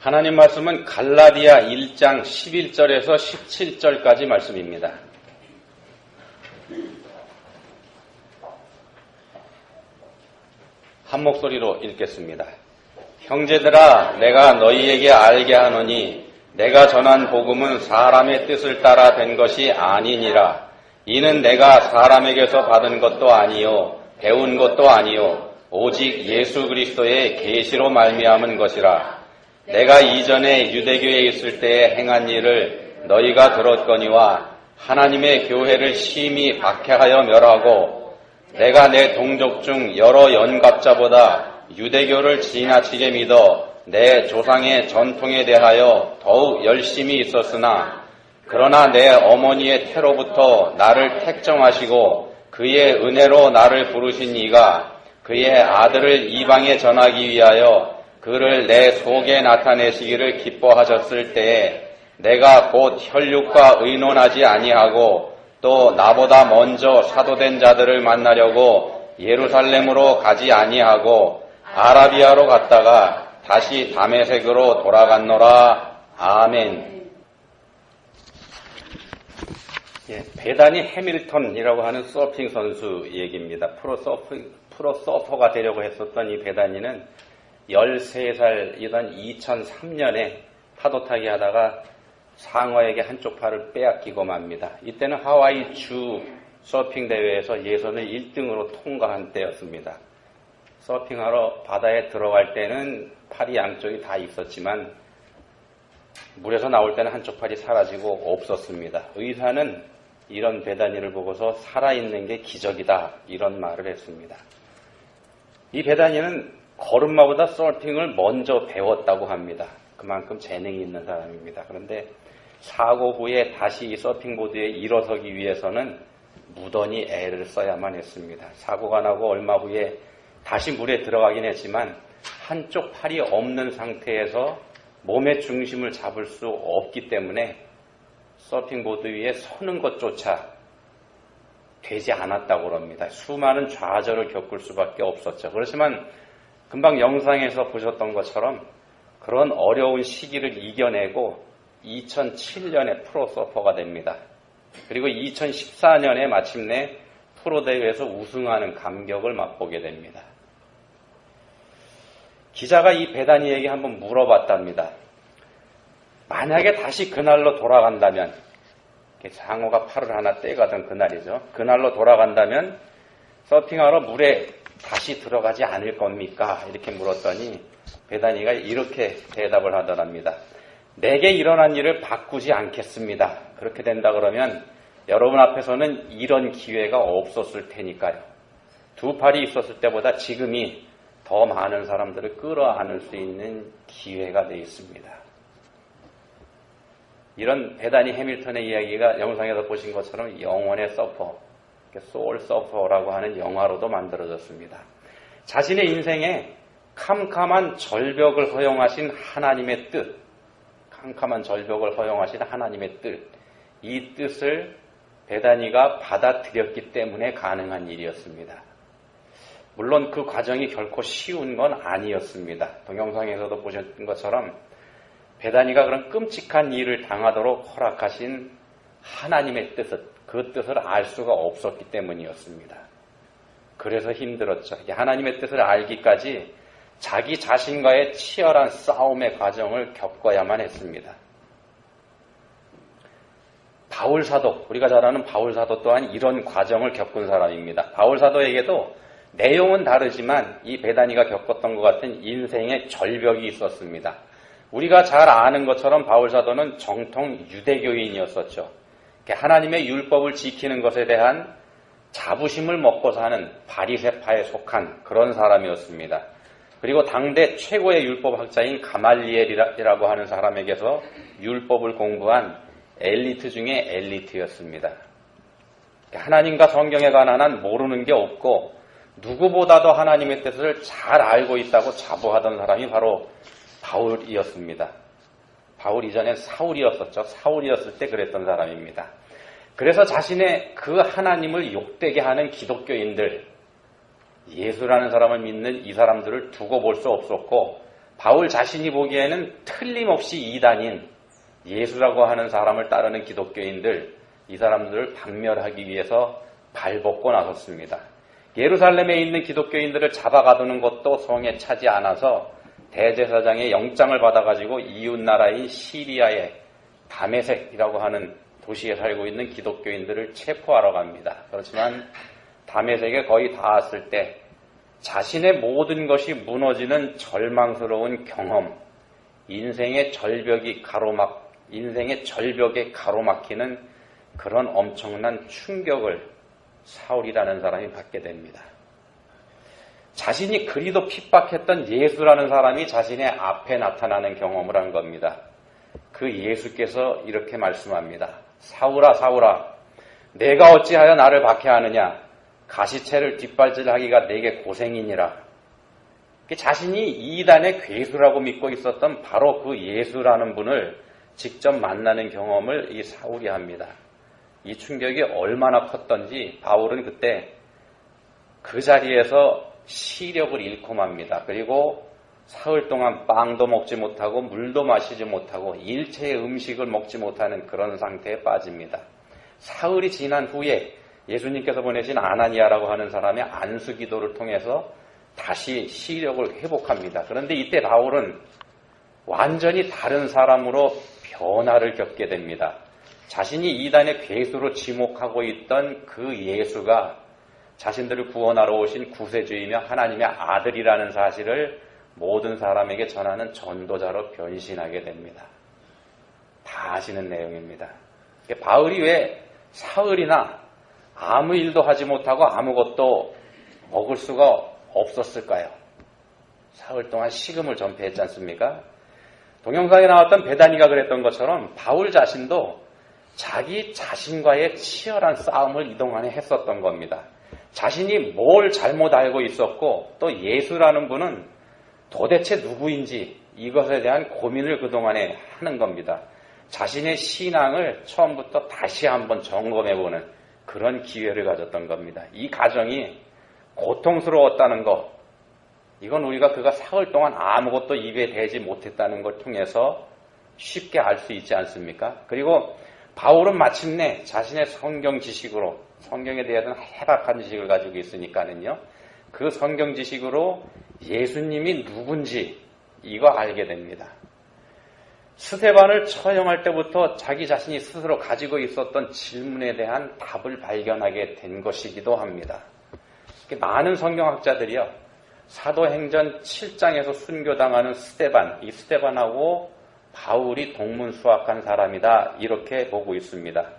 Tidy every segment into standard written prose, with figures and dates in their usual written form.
하나님 말씀은 갈라디아 1장 11절에서 17절까지 말씀입니다. 한 목소리로 읽겠습니다. 형제들아, 내가 너희에게 알게 하노니 내가 전한 복음은 사람의 뜻을 따라 된 것이 아니니라. 이는 내가 사람에게서 받은 것도 아니요 배운 것도 아니요 오직 예수 그리스도의 계시로 말미암은 것이라. 내가 이전에 유대교에 있을 때에 행한 일을 너희가 들었거니와 하나님의 교회를 심히 박해하여 멸하고 내가 내 동족 중 여러 연갑자보다 유대교를 지나치게 믿어 내 조상의 전통에 대하여 더욱 열심히 있었으나 그러나 내 어머니의 태로부터 나를 택정하시고 그의 은혜로 나를 부르신 이가 그의 아들을 이방에 전하기 위하여 그를 내 속에 나타내시기를 기뻐하셨을 때에 내가 곧 혈육과 의논하지 아니하고 또 나보다 먼저 사도된 자들을 만나려고 예루살렘으로 가지 아니하고 아라비아로 갔다가 다시 다메섹으로 돌아갔노라. 아멘. 베다니 해밀턴이라고 하는 서핑 선수 얘기입니다. 프로 서퍼가 되려고 했었던 이 베다니는 13살이던 2003년에 파도 타기 하다가 상어에게 한쪽 팔을 빼앗기고 맙니다. 이때는 하와이 주 서핑 대회에서 예선을 1등으로 통과한 때였습니다. 서핑하러 바다에 들어갈 때는 팔이 양쪽이 다 있었지만 물에서 나올 때는 한쪽 팔이 사라지고 없었습니다. 의사는 이런 베다니를 보고서 살아있는 게 기적이다 이런 말을 했습니다. 이 베다니는 걸음마보다 서핑을 먼저 배웠다고 합니다. 그만큼 재능이 있는 사람입니다. 그런데 사고 후에 다시 이 서핑보드에 일어서기 위해서는 무던히 애를 써야만 했습니다. 사고가 나고 얼마 후에 다시 물에 들어가긴 했지만 한쪽 팔이 없는 상태에서 몸의 중심을 잡을 수 없기 때문에 서핑보드 위에 서는 것조차 되지 않았다고 합니다. 수많은 좌절을 겪을 수밖에 없었죠. 그렇지만 금방 영상에서 보셨던 것처럼 그런 어려운 시기를 이겨내고 2007년에 프로 서퍼가 됩니다. 그리고 2014년에 마침내 프로 대회에서 우승하는 감격을 맛보게 됩니다. 기자가 이 베다니에게 한번 물어봤답니다. 만약에 다시 그날로 돌아간다면, 상어가 팔을 하나 떼가던 그날이죠. 그날로 돌아간다면 서핑하러 물에 다시 들어가지 않을 겁니까? 이렇게 물었더니 베다니가 이렇게 대답을 하더랍니다. 내게 일어난 일을 바꾸지 않겠습니다. 그렇게 된다 그러면 여러분 앞에서는 이런 기회가 없었을 테니까요. 두 팔이 있었을 때보다 지금이 더 많은 사람들을 끌어안을 수 있는 기회가 되어 있습니다. 이런 베다니 해밀턴의 이야기가 영상에서 보신 것처럼 영혼의 서퍼, 소울 서퍼라고 하는 영화로도 만들어졌습니다. 자신의 인생에 캄캄한 절벽을 허용하신 하나님의 뜻, 캄캄한 절벽을 허용하신 하나님의 뜻, 이 뜻을 베다니가 받아들였기 때문에 가능한 일이었습니다. 물론 그 과정이 결코 쉬운 건 아니었습니다. 동영상에서도 보셨던 것처럼 베다니가 그런 끔찍한 일을 당하도록 허락하신 하나님의 뜻을, 그 뜻을 알 수가 없었기 때문이었습니다. 그래서 힘들었죠. 하나님의 뜻을 알기까지 자기 자신과의 치열한 싸움의 과정을 겪어야만 했습니다. 바울 사도, 우리가 잘 아는 바울 사도 또한 이런 과정을 겪은 사람입니다. 바울 사도에게도 내용은 다르지만 이 베다니가 겪었던 것 같은 인생의 절벽이 있었습니다. 우리가 잘 아는 것처럼 바울 사도는 정통 유대교인이었었죠. 하나님의 율법을 지키는 것에 대한 자부심을 먹고 사는 바리새파에 속한 그런 사람이었습니다. 그리고 당대 최고의 율법학자인 가말리엘이라고 하는 사람에게서 율법을 공부한 엘리트 중에 엘리트였습니다. 하나님과 성경에 관한 한 모르는 게 없고 누구보다도 하나님의 뜻을 잘 알고 있다고 자부하던 사람이 바로 바울이었습니다. 바울 이전엔 사울이었었죠. 사울이었을 때 그랬던 사람입니다. 그래서 자신의 그 하나님을 욕되게 하는 기독교인들, 예수라는 사람을 믿는 이 사람들을 두고 볼 수 없었고 바울 자신이 보기에는 틀림없이 이단인 예수라고 하는 사람을 따르는 기독교인들, 이 사람들을 박멸하기 위해서 발벗고 나섰습니다. 예루살렘에 있는 기독교인들을 잡아가두는 것도 성에 차지 않아서 대제사장의 영장을 받아가지고 이웃나라인 시리아의 다메섹이라고 하는 도시에 살고 있는 기독교인들을 체포하러 갑니다. 그렇지만 다메섹에 거의 닿았을 때 자신의 모든 것이 무너지는 절망스러운 경험, 인생의 절벽에 가로막히는 그런 엄청난 충격을 사울이라는 사람이 받게 됩니다. 자신이 그리도 핍박했던 예수라는 사람이 자신의 앞에 나타나는 경험을 한 겁니다. 그 예수께서 이렇게 말씀합니다. 사울아, 사울아, 내가 어찌하여 나를 박해하느냐? 가시채를 뒷발질하기가 내게 고생이니라. 자신이 이단의 괴수라고 믿고 있었던 바로 그 예수라는 분을 직접 만나는 경험을 이 사울이 합니다. 이 충격이 얼마나 컸던지 바울은 그때 그 자리에서 시력을 잃고 맙니다. 그리고 사흘 동안 빵도 먹지 못하고 물도 마시지 못하고 일체의 음식을 먹지 못하는 그런 상태에 빠집니다. 사흘이 지난 후에 예수님께서 보내신 아나니아라고 하는 사람의 안수기도를 통해서 다시 시력을 회복합니다. 그런데 이때 바울은 완전히 다른 사람으로 변화를 겪게 됩니다. 자신이 이단의 괴수로 지목하고 있던 그 예수가 자신들을 구원하러 오신 구세주이며 하나님의 아들이라는 사실을 모든 사람에게 전하는 전도자로 변신하게 됩니다. 다 아시는 내용입니다. 바울이 왜 사흘이나 아무 일도 하지 못하고 아무것도 먹을 수가 없었을까요? 사흘 동안 식음을 전폐했지 않습니까? 동영상에 나왔던 베다니가 그랬던 것처럼 바울 자신도 자기 자신과의 치열한 싸움을 이동안에 했었던 겁니다. 자신이 뭘 잘못 알고 있었고 또 예수라는 분은 도대체 누구인지 이것에 대한 고민을 그동안에 하는 겁니다. 자신의 신앙을 처음부터 다시 한번 점검해보는 그런 기회를 가졌던 겁니다. 이 과정이 고통스러웠다는 것, 이건 우리가 그가 사흘 동안 아무것도 입에 대지 못했다는 걸 통해서 쉽게 알 수 있지 않습니까? 그리고 바울은 마침내 자신의 성경 지식으로, 성경에 대한 해박한 지식을 가지고 있으니까는요, 그 성경 지식으로 예수님이 누군지 이거 알게 됩니다. 스데반을 처형할 때부터 자기 자신이 스스로 가지고 있었던 질문에 대한 답을 발견하게 된 것이기도 합니다. 많은 성경학자들이요, 사도행전 7장에서 순교당하는 스데반, 이 스데반하고 바울이 동문수학한 사람이다 이렇게 보고 있습니다.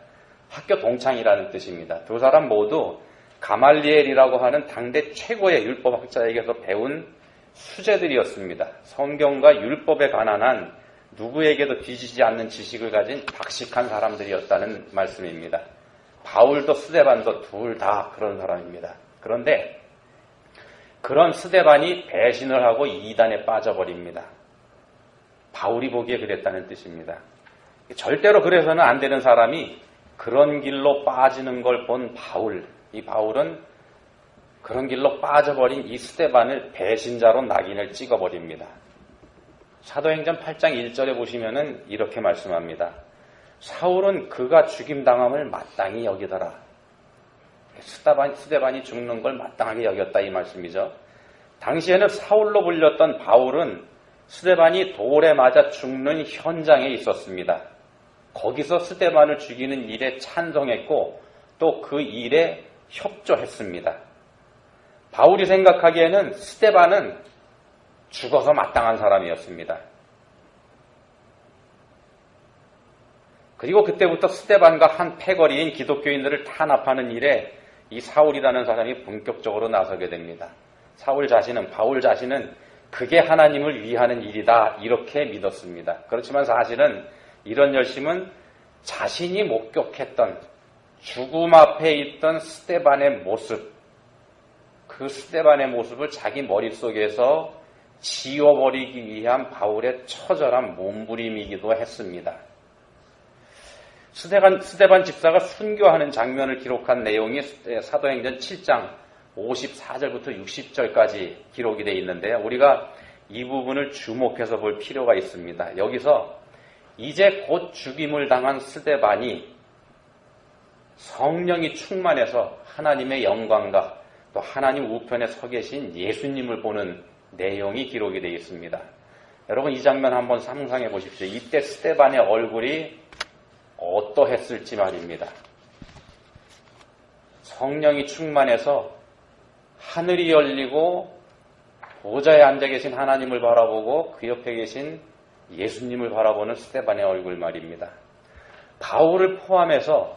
학교 동창이라는 뜻입니다. 두 사람 모두 가말리엘이라고 하는 당대 최고의 율법학자에게서 배운 수재들이었습니다. 성경과 율법에 관한 한 누구에게도 뒤지지 않는 지식을 가진 박식한 사람들이었다는 말씀입니다. 바울도 스데반도 둘 다 그런 사람입니다. 그런데 그런 스데반이 배신을 하고 이단에 빠져버립니다. 바울이 보기에 그랬다는 뜻입니다. 절대로 그래서는 안 되는 사람이 그런 길로 빠지는 걸 본 바울, 이 바울은 그런 길로 빠져버린 이 스데반을 배신자로 낙인을 찍어버립니다. 사도행전 8장 1절에 보시면은 이렇게 말씀합니다. 사울은 그가 죽임당함을 마땅히 여기더라. 스데반이 죽는 걸 마땅하게 여겼다 이 말씀이죠. 당시에는 사울로 불렸던 바울은 스데반이 돌에 맞아 죽는 현장에 있었습니다. 거기서 스데반을 죽이는 일에 찬성했고 또 그 일에 협조했습니다. 바울이 생각하기에는 스데반은 죽어서 마땅한 사람이었습니다. 그리고 그때부터 스데반과 한 패거리인 기독교인들을 탄압하는 일에 이 사울이라는 사람이 본격적으로 나서게 됩니다. 바울 자신은 그게 하나님을 위하는 일이다 이렇게 믿었습니다. 그렇지만 사실은 이런 열심은 자신이 목격했던 죽음 앞에 있던 스데반의 모습, 그 스데반의 모습을 자기 머릿속에서 지워버리기 위한 바울의 처절한 몸부림이기도 했습니다. 스데반 집사가 순교하는 장면을 기록한 내용이 사도행전 7장 54절부터 60절까지 기록이 되어 있는데요. 우리가 이 부분을 주목해서 볼 필요가 있습니다. 여기서 이제 곧 죽임을 당한 스데반이 성령이 충만해서 하나님의 영광과 또 하나님 우편에 서 계신 예수님을 보는 내용이 기록이 되어 있습니다. 여러분 이 장면 한번 상상해 보십시오. 이때 스데반의 얼굴이 어떠했을지 말입니다. 성령이 충만해서 하늘이 열리고 보좌에 앉아 계신 하나님을 바라보고 그 옆에 계신 예수님을 바라보는 스데반의 얼굴 말입니다. 바울을 포함해서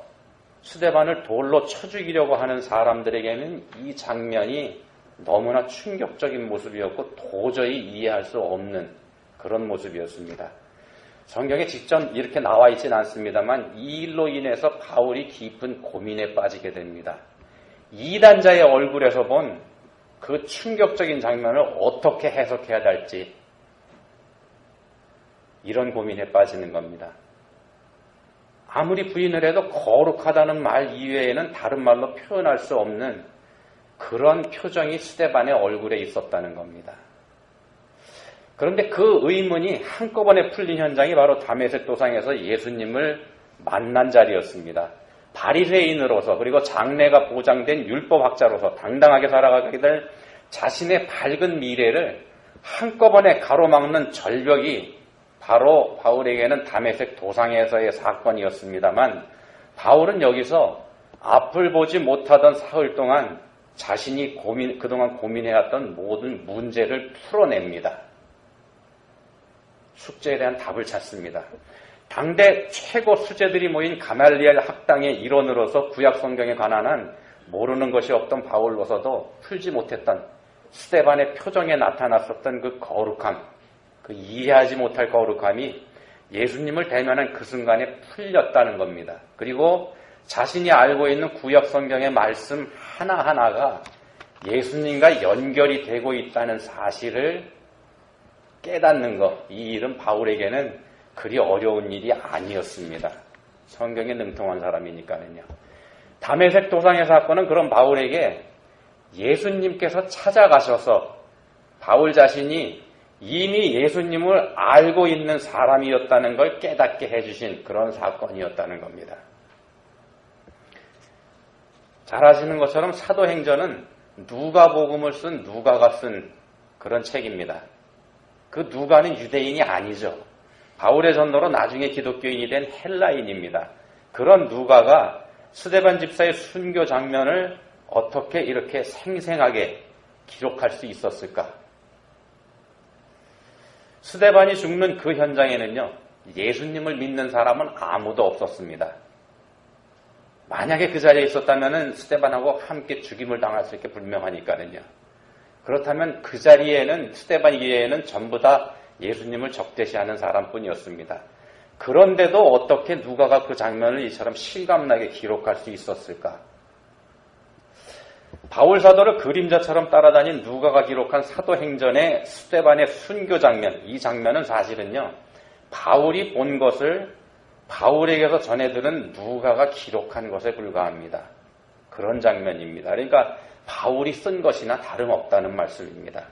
스데반을 돌로 쳐 죽이려고 하는 사람들에게는 이 장면이 너무나 충격적인 모습이었고 도저히 이해할 수 없는 그런 모습이었습니다. 성경에 직접 이렇게 나와 있지는 않습니다만 이 일로 인해서 바울이 깊은 고민에 빠지게 됩니다. 이단자의 얼굴에서 본 그 충격적인 장면을 어떻게 해석해야 할지 이런 고민에 빠지는 겁니다. 아무리 부인을 해도 거룩하다는 말 이외에는 다른 말로 표현할 수 없는 그런 표정이 스데반의 얼굴에 있었다는 겁니다. 그런데 그 의문이 한꺼번에 풀린 현장이 바로 다메섹 도상에서 예수님을 만난 자리였습니다. 바리새인으로서 그리고 장래가 보장된 율법학자로서 당당하게 살아가게 될 자신의 밝은 미래를 한꺼번에 가로막는 절벽이 바로 바울에게는 다메섹 도상에서의 사건이었습니다만 바울은 여기서 앞을 보지 못하던 사흘 동안 자신이 그동안 고민해왔던 모든 문제를 풀어냅니다. 숙제에 대한 답을 찾습니다. 당대 최고 수재들이 모인 가말리엘 학당의 일원으로서 구약 성경에 관한 한 모르는 것이 없던 바울로서도 풀지 못했던 스데반의 표정에 나타났었던 그 거룩함, 그 이해하지 못할 거룩함이 예수님을 대면한 그 순간에 풀렸다는 겁니다. 그리고 자신이 알고 있는 구약 성경의 말씀 하나하나가 예수님과 연결이 되고 있다는 사실을 깨닫는 것, 이 일은 바울에게는 그리 어려운 일이 아니었습니다. 성경에 능통한 사람이니까는요. 다메섹 도상의 사건은 그럼 바울에게 예수님께서 찾아가셔서 바울 자신이 이미 예수님을 알고 있는 사람이었다는 걸 깨닫게 해주신 그런 사건이었다는 겁니다. 잘 아시는 것처럼 사도행전은 누가복음을 쓴 누가가 쓴 그런 책입니다. 그 누가는 유대인이 아니죠. 바울의 전도로 나중에 기독교인이 된 헬라인입니다. 그런 누가가 스데반 집사의 순교 장면을 어떻게 이렇게 생생하게 기록할 수 있었을까? 스데반이 죽는 그 현장에는요, 예수님을 믿는 사람은 아무도 없었습니다. 만약에 그 자리에 있었다면 스데반하고 함께 죽임을 당했을 게 분명하니까는요. 그렇다면 그 자리에는 스데반 이외에는 전부 다 예수님을 적대시하는 사람뿐이었습니다. 그런데도 어떻게 누가가 그 장면을 이처럼 실감나게 기록할 수 있었을까? 바울 사도를 그림자처럼 따라다닌 누가가 기록한 사도행전의 스데반의 순교 장면, 이 장면은 사실은요, 바울이 본 것을 바울에게서 전해들은 누가가 기록한 것에 불과합니다. 그런 장면입니다. 그러니까 바울이 쓴 것이나 다름없다는 말씀입니다.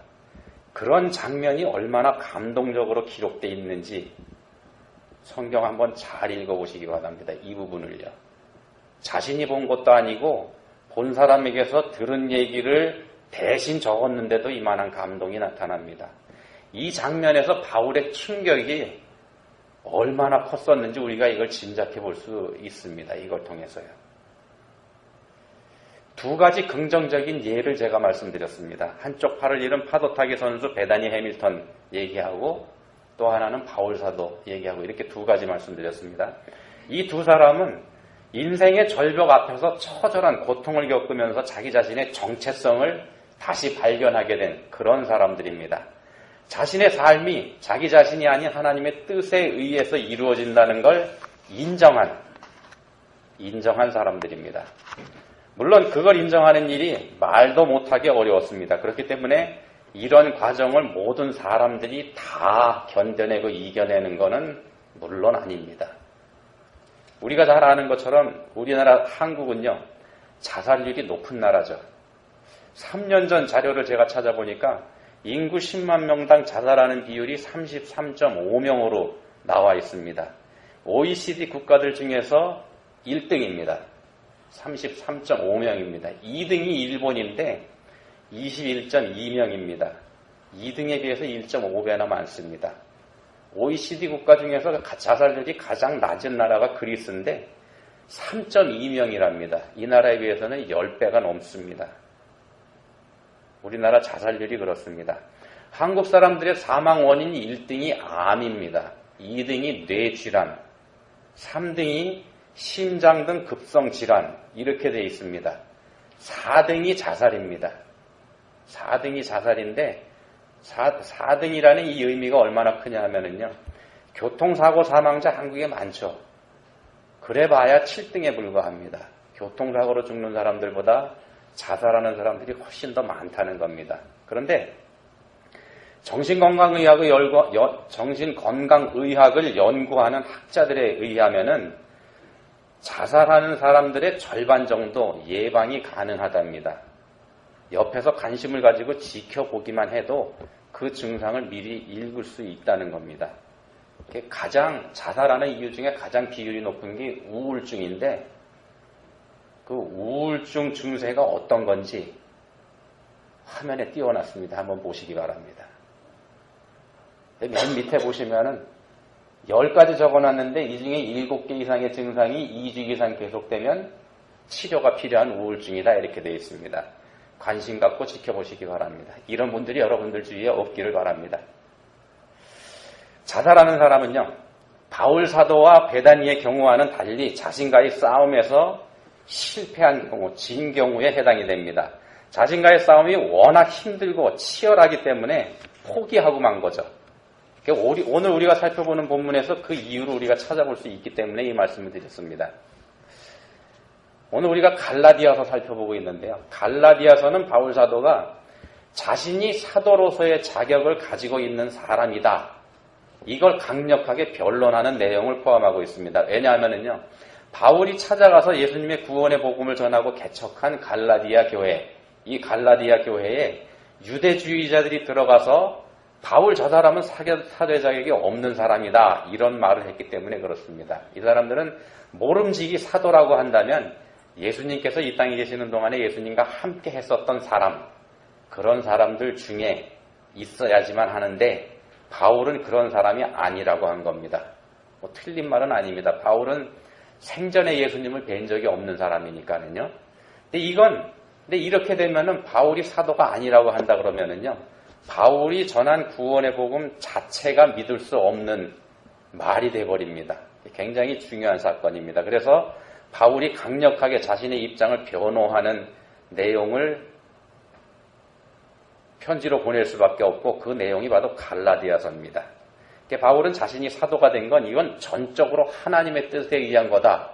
그런 장면이 얼마나 감동적으로 기록되어 있는지 성경 한번 잘 읽어보시기 바랍니다. 이 부분을요. 자신이 본 것도 아니고 본 사람에게서 들은 얘기를 대신 적었는데도 이만한 감동이 나타납니다. 이 장면에서 바울의 충격이 얼마나 컸었는지 우리가 이걸 짐작해 볼 수 있습니다. 이걸 통해서요. 두 가지 긍정적인 예를 제가 말씀드렸습니다. 한쪽 팔을 잃은 파도타기 선수 베다니 해밀턴 얘기하고 또 하나는 바울 사도 얘기하고 이렇게 두 가지 말씀드렸습니다. 이 두 사람은 인생의 절벽 앞에서 처절한 고통을 겪으면서 자기 자신의 정체성을 다시 발견하게 된 그런 사람들입니다. 자신의 삶이 자기 자신이 아닌 하나님의 뜻에 의해서 이루어진다는 걸 인정한 사람들입니다. 물론 그걸 인정하는 일이 말도 못하게 어려웠습니다. 그렇기 때문에 이런 과정을 모든 사람들이 다 견뎌내고 이겨내는 것은 물론 아닙니다. 우리가 잘 아는 것처럼 우리나라 한국은요, 자살률이 높은 나라죠. 3년 전 자료를 제가 찾아보니까 인구 10만 명당 자살하는 비율이 33.5명으로 나와 있습니다. OECD 국가들 중에서 1등입니다. 33.5명입니다. 2등이 일본인데 21.2명입니다. 2등에 비해서 1.5배나 많습니다. OECD 국가 중에서 자살률이 가장 낮은 나라가 그리스인데 3.2명이랍니다. 이 나라에 비해서는 10배가 넘습니다. 우리나라 자살률이 그렇습니다. 한국 사람들의 사망 원인이 1등이 암입니다. 2등이 뇌질환, 3등이 심장 등 급성질환 이렇게 되어 있습니다. 4등이 자살입니다. 4등이 자살인데 4등이라는 이 의미가 얼마나 크냐 하면은요. 교통사고 사망자 한국에 많죠. 그래봐야 7등에 불과합니다. 교통사고로 죽는 사람들보다 자살하는 사람들이 훨씬 더 많다는 겁니다. 그런데 정신건강의학을 연구하는 학자들에 의하면은 자살하는 사람들의 절반 정도 예방이 가능하답니다. 옆에서 관심을 가지고 지켜보기만 해도 그 증상을 미리 읽을 수 있다는 겁니다. 가장 자살하는 이유 중에 가장 비율이 높은 게 우울증인데 그 우울증 증세가 어떤 건지 화면에 띄워놨습니다. 한번 보시기 바랍니다. 맨 밑에 보시면은 10가지 적어놨는데 이 중에 7개 이상의 증상이 2주 이상 계속되면 치료가 필요한 우울증이다 이렇게 되어 있습니다. 관심 갖고 지켜보시기 바랍니다. 이런 분들이 여러분들 주위에 없기를 바랍니다. 자살하는 사람은요. 바울 사도와 베다니의 경우와는 달리 자신과의 싸움에서 실패한 경우, 진 경우에 해당이 됩니다. 자신과의 싸움이 워낙 힘들고 치열하기 때문에 포기하고 만 거죠. 오늘 우리가 살펴보는 본문에서 그 이유를 우리가 찾아볼 수 있기 때문에 이 말씀을 드렸습니다. 오늘 우리가 갈라디아서 살펴보고 있는데요. 갈라디아서는 바울 사도가 자신이 사도로서의 자격을 가지고 있는 사람이다. 이걸 강력하게 변론하는 내용을 포함하고 있습니다. 왜냐하면요. 바울이 찾아가서 예수님의 구원의 복음을 전하고 개척한 갈라디아 교회, 이 갈라디아 교회에 유대주의자들이 들어가서 바울 저 사람은 사도 자격이 없는 사람이다. 이런 말을 했기 때문에 그렇습니다. 이 사람들은 모름지기 사도라고 한다면 예수님께서 이 땅에 계시는 동안에 예수님과 함께 했었던 사람, 그런 사람들 중에 있어야지만 하는데 바울은 그런 사람이 아니라고 한 겁니다. 틀린 말은 아닙니다. 바울은 생전에 예수님을 뵌 적이 없는 사람이니까는요. 근데 이렇게 되면은 바울이 사도가 아니라고 한다 그러면은요. 바울이 전한 구원의 복음 자체가 믿을 수 없는 말이 돼버립니다. 굉장히 중요한 사건입니다. 그래서 바울이 강력하게 자신의 입장을 변호하는 내용을 편지로 보낼 수밖에 없고 그 내용이 바로 갈라디아서입니다. 바울은 자신이 사도가 된 건 이건 전적으로 하나님의 뜻에 의한 거다.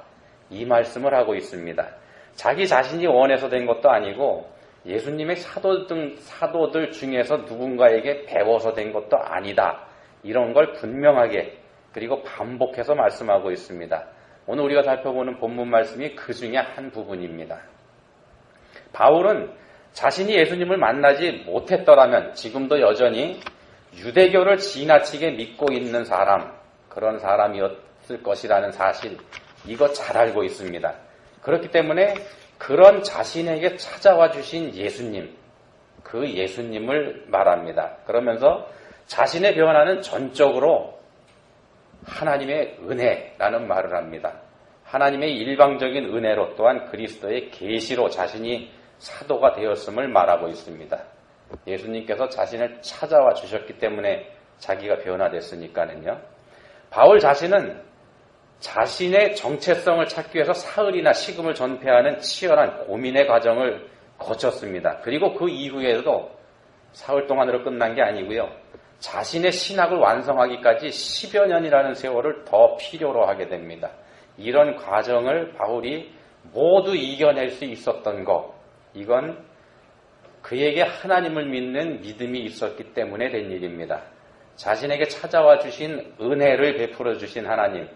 이 말씀을 하고 있습니다. 자기 자신이 원해서 된 것도 아니고 예수님의 사도들 중에서 누군가에게 배워서 된 것도 아니다. 이런 걸 분명하게 그리고 반복해서 말씀하고 있습니다. 오늘 우리가 살펴보는 본문 말씀이 그 중에 한 부분입니다. 바울은 자신이 예수님을 만나지 못했더라면 지금도 여전히 유대교를 지나치게 믿고 있는 사람, 그런 사람이었을 것이라는 사실, 이거 잘 알고 있습니다. 그렇기 때문에 그런 자신에게 찾아와 주신 예수님, 그 예수님을 말합니다. 그러면서 자신의 변화는 전적으로 하나님의 은혜라는 말을 합니다. 하나님의 일방적인 은혜로 또한 그리스도의 계시로 자신이 사도가 되었음을 말하고 있습니다. 예수님께서 자신을 찾아와 주셨기 때문에 자기가 변화됐으니까는요. 바울 자신은 자신의 정체성을 찾기 위해서 사흘이나 식음을 전폐하는 치열한 고민의 과정을 거쳤습니다. 그리고 그 이후에도 사흘 동안으로 끝난 게 아니고요. 자신의 신학을 완성하기까지 10여 년이라는 세월을 더 필요로 하게 됩니다. 이런 과정을 바울이 모두 이겨낼 수 있었던 것, 이건 그에게 하나님을 믿는 믿음이 있었기 때문에 된 일입니다. 자신에게 찾아와 주신 은혜를 베풀어 주신 하나님,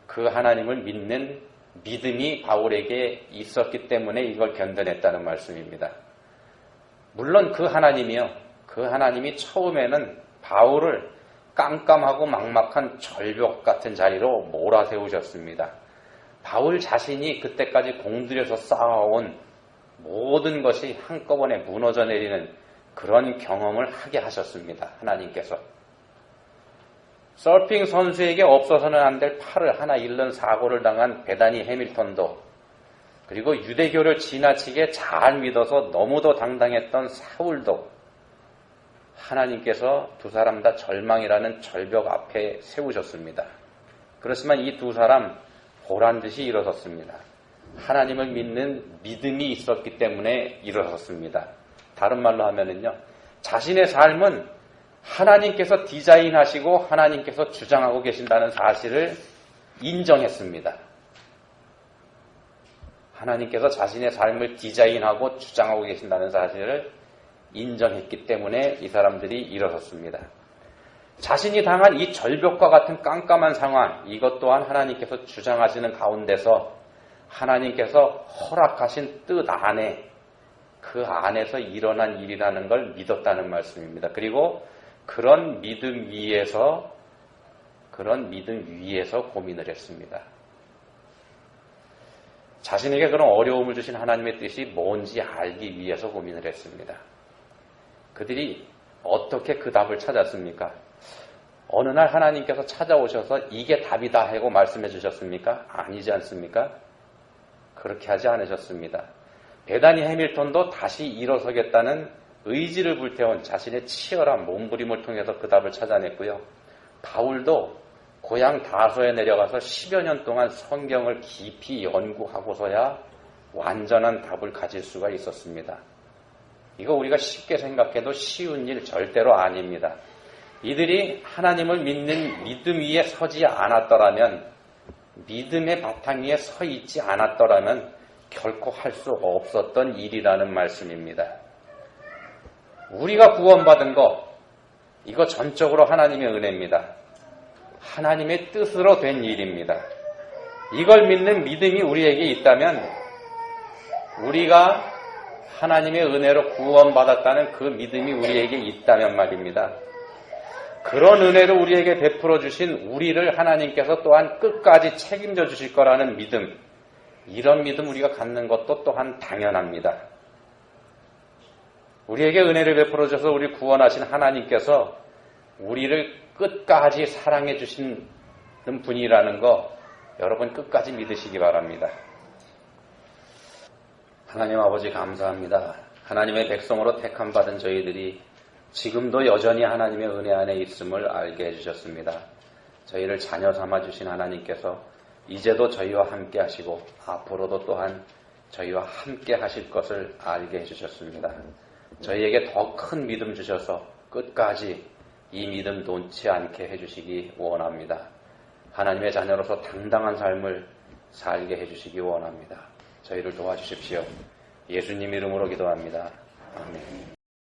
그 하나님을 믿는 믿음이 바울에게 있었기 때문에 이걸 견뎌냈다는 말씀입니다. 물론 그 하나님이요, 그 하나님이 처음에는 바울을 깜깜하고 막막한 절벽 같은 자리로 몰아세우셨습니다. 바울 자신이 그때까지 공들여서 쌓아온 모든 것이 한꺼번에 무너져 내리는 그런 경험을 하게 하셨습니다. 하나님께서. 서핑 선수에게 없어서는 안 될 팔을 하나 잃는 사고를 당한 베다니 해밀턴도, 그리고 유대교를 지나치게 잘 믿어서 너무도 당당했던 사울도 하나님께서 두 사람 다 절망이라는 절벽 앞에 세우셨습니다. 그렇지만 이 두 사람 보란듯이 일어섰습니다. 하나님을 믿는 믿음이 있었기 때문에 일어섰습니다. 다른 말로 하면은요, 자신의 삶은 하나님께서 디자인하시고 하나님께서 주장하고 계신다는 사실을 인정했습니다. 하나님께서 자신의 삶을 디자인하고 주장하고 계신다는 사실을 인정했기 때문에 이 사람들이 일어섰습니다. 자신이 당한 이 절벽과 같은 깜깜한 상황, 이것 또한 하나님께서 주장하시는 가운데서 하나님께서 허락하신 뜻 안에, 그 안에서 일어난 일이라는 걸 믿었다는 말씀입니다. 그리고 그런 믿음 위에서 고민을 했습니다. 자신에게 그런 어려움을 주신 하나님의 뜻이 뭔지 알기 위해서 고민을 했습니다. 그들이 어떻게 그 답을 찾았습니까? 어느 날 하나님께서 찾아오셔서 이게 답이다 하고 말씀해 주셨습니까? 아니지 않습니까? 그렇게 하지 않으셨습니다. 베다니 해밀턴도 다시 일어서겠다는 의지를 불태운 자신의 치열한 몸부림을 통해서 그 답을 찾아냈고요. 바울도 고향 다소에 내려가서 10여 년 동안 성경을 깊이 연구하고서야 완전한 답을 가질 수가 있었습니다. 이거 우리가 쉽게 생각해도 쉬운 일 절대로 아닙니다. 이들이 하나님을 믿는 믿음 위에 서지 않았더라면, 믿음의 바탕 위에 서 있지 않았더라면 결코 할 수 없었던 일이라는 말씀입니다. 우리가 구원받은 거, 이거 전적으로 하나님의 은혜입니다. 하나님의 뜻으로 된 일입니다. 이걸 믿는 믿음이 우리에게 있다면, 우리가 하나님의 은혜로 구원받았다는 그 믿음이 우리에게 있다면 말입니다. 그런 은혜를 우리에게 베풀어 주신 우리를 하나님께서 또한 끝까지 책임져 주실 거라는 믿음, 이런 믿음 우리가 갖는 것도 또한 당연합니다. 우리에게 은혜를 베풀어 줘서 우리를 구원하신 하나님께서 우리를 끝까지 사랑해 주시는 분이라는 거 여러분 끝까지 믿으시기 바랍니다. 하나님 아버지 감사합니다. 하나님의 백성으로 택함받은 저희들이 지금도 여전히 하나님의 은혜 안에 있음을 알게 해주셨습니다. 저희를 자녀 삼아 주신 하나님께서 이제도 저희와 함께 하시고 앞으로도 또한 저희와 함께 하실 것을 알게 해주셨습니다. 저희에게 더 큰 믿음 주셔서 끝까지 이 믿음 놓지 않게 해주시기 원합니다. 하나님의 자녀로서 당당한 삶을 살게 해주시기 원합니다. 저희를 도와주십시오. 예수님 이름으로 기도합니다. 아멘.